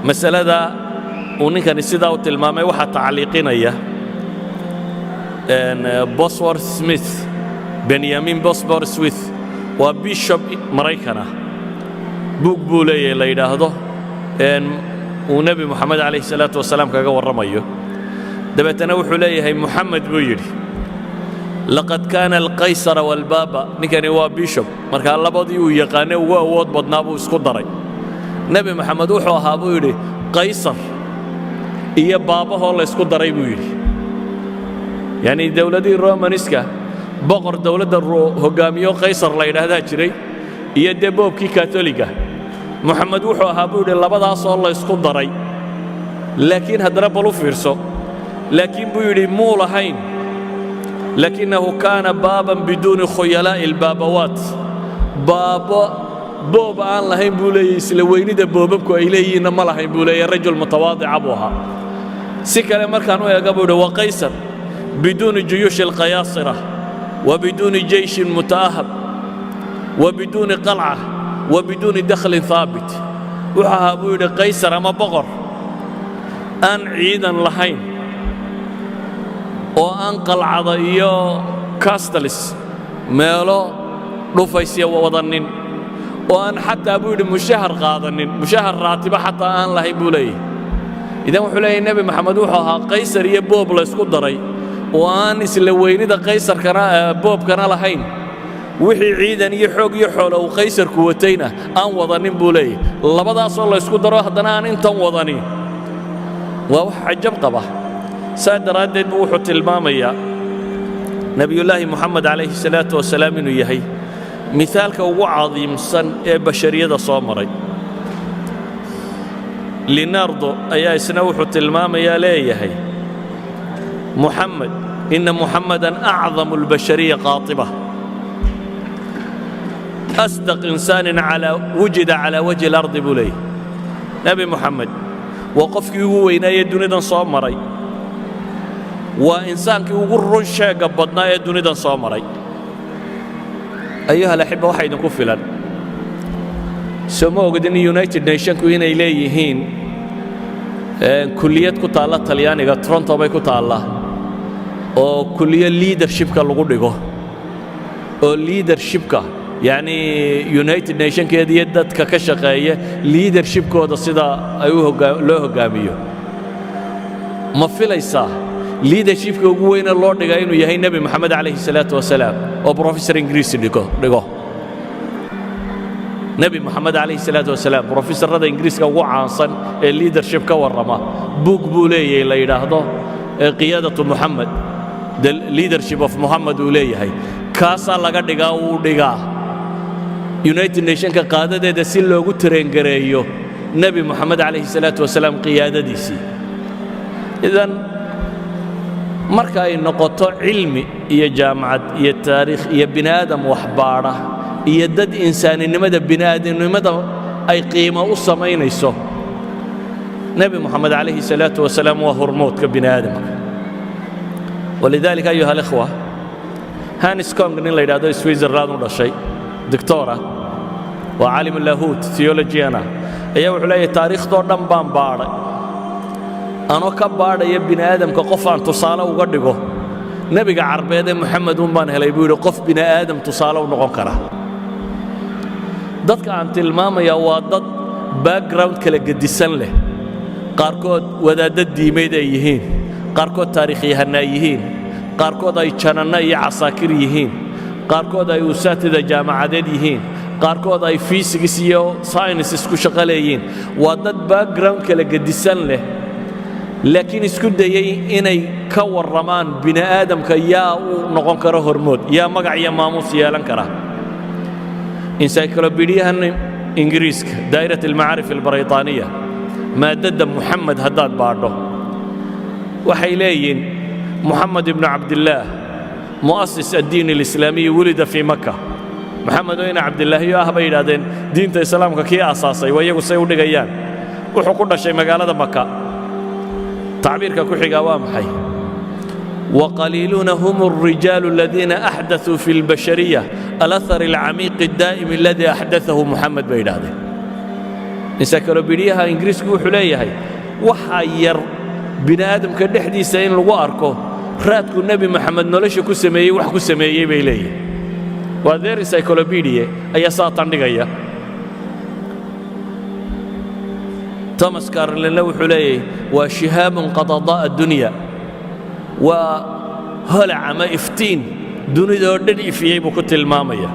مسألة ونكن السيدة وتلمامي وحا تعليقين بوسورث سميث بنيامين بوسورث سميث وبيشوب مريكنا بوك بولي اللي يدهده ونبي محمد عليه الصلاة والسلام كاقا ورميه دبتنا وحليه محمد بيري لقد كان القيصر والبابا نكني waa bishop marka labadii uu yaqaanay ugu awood badnaa buu isku daray nabi maxamed wuxuu ahaa buu yiri qaysar iyo baabaho la isku daray buu yiri yani dawladii roomaniska boqor dawladda hogaamiyo qaysar la yiraahdaa jiray iyo deboobkii kaatoliga maxamed wuxuu ahaa buu yiri labadaas oo la isku daray laakiin haddana balu fiirso laakiin buu yiri muu lahayn لكنه كان بابا بدون خيلاء البابوات بابا بوب آن لهين بولي سلويني ده بوبكو إليه إنما لهين بولي الرجل متواضع أبوها سكر مركانو يقبل وقيصر بدون جيوش القياصرة وبدون جيش متأهب وبدون قلعة وبدون دخل ثابت وحابون قيصر أما بغر أن عيدا لهين oo aan qalcada iyo castalis meelo dhufaysiya wadanin oo aan xataa buu mushahar qaadanin mushahar raatiba xataa aan lahayn buu leeyahay idan wuxuu leeyahay nabi maxamed wuxuu ahaa qaysar iyo boob la isku daray oo aan isla weynida qaysarkana boobkana lahayn wixii ciidan iyo xoog iyo xoolo uu qaysarku watayna aan wadanin buu leeyahay labadaas oo la isku daro haddana aan intan wadanin waa wax cajab qaba سادرادد بوحو تلماميا نبي الله محمد عليه الصلاة والسلام إنه يهي مثالك هو عظيم سن بشرية صامري لنرضو أيا سنوحو تلماميا لا يهي محمد إن محمدا أعظم البشرية قاطبة أصدق إنسان وجد على وجه الأرض بولي نبي محمد وقف يوين يدون صامري وإنسانك يقول شيء قبضنا يدوني دان صامري أيها الأحبة واحد كفلا سموه قد إن يونايتد نيشن كوين إليهين كليات كتالة طليانية تورونتو باي كتالة أو كلية ليدرشيب كالغوديغو أو ليدرشيب كا يعني يونايتد نيشن كده يدت ككشقية ليدرشيب كودا صدا أيوه له قاميو ما في ليسا leadership ka ugu weyn loo dhigay inuu yahay nabi maxamed alayhi salaatu wasalaam oo professor English dhigo nabi maxamed alayhi salaatu wasalaam professorada Ingiriiska ugu caansan ee leadership ka warrama book buu leeyahay la yiraahdo qiyadatu Muhammad the leadership of Muhammad uu leeyahay kaasa laga dhigaa uu dhigaa United Nations ka qaadadeeda si loogu tareen gareeyo nabi maxamed alayhi salaatu wasalaam qiyadadiisii idan marka ay noqoto cilmi iyo jaamacad iyo taariikh iyo binaadam waxbaara iyo dad insaaninimada binaadamnimada ay qiimo u sameynayso nabi محمد عليه الصلاة والسلام وهرموت كبنادم ولذلك أيها الإخوة هانس كونغ نين ليدادو سويسرلاند ولا شيء دكتورة وعالم اللاهوت ثيولوجيانا أيها وحلاي تاريخ دور دم بام بار أنا كبار يا بني آدم كقفان تصالة وقدقه نبي عربي محمد ومان هلا يقول قف بني آدم تصالة ونقنكره dadka aan tilmaamaya waa dad background kala gedisan leh qaarkood wadaadad diimeed ay yihiin qaarkood taariikhiyahanna yihiin qaarkood ay janana iyo casaakir yihiin qaarkood ay usaatida jaamacadeed yihiin qaarkood ay physics iyo science isku shaqaleeyeen waa dad background kala gedisan leh laakiin isku dayay inay ka waramaan bini aadamka yaa uu noqon karo hormood yaa magac iyo maamuus yeelan kara انسايكلوبيديا انجليزك دائرة المعارف البريطانية مادة محمد هداد باردو وحيلين محمد بن عبد الله مؤسس الدين الإسلامي ولد في مكة محمد بن عبد الله يا هبيدادين دين الإسلام كي أساسي ويجو سيود جيان وحكونا شيء مقالة مكة تعبير كوحي قوام حي وقليلون هم الرجال الذين أحدثوا في البشرية الأثر العميق الدائم الذي أحدثه محمد بيداده encyclopedia ingiriisku wuxuu leeyahay waxa yar bini aadamka dhexdiisa in lagu arko raadku nebi maxamed nolosha ku sameeyey wax ku sameeyey bay leeyihin waa their encyclopedia ayaa saa tandhigaya thomas carlyle wuxuu leeyahay waa shihaabun qad adaa addunya waa holac ama iftiin dunida oo dhan ifiyey buu ku tilmaamaya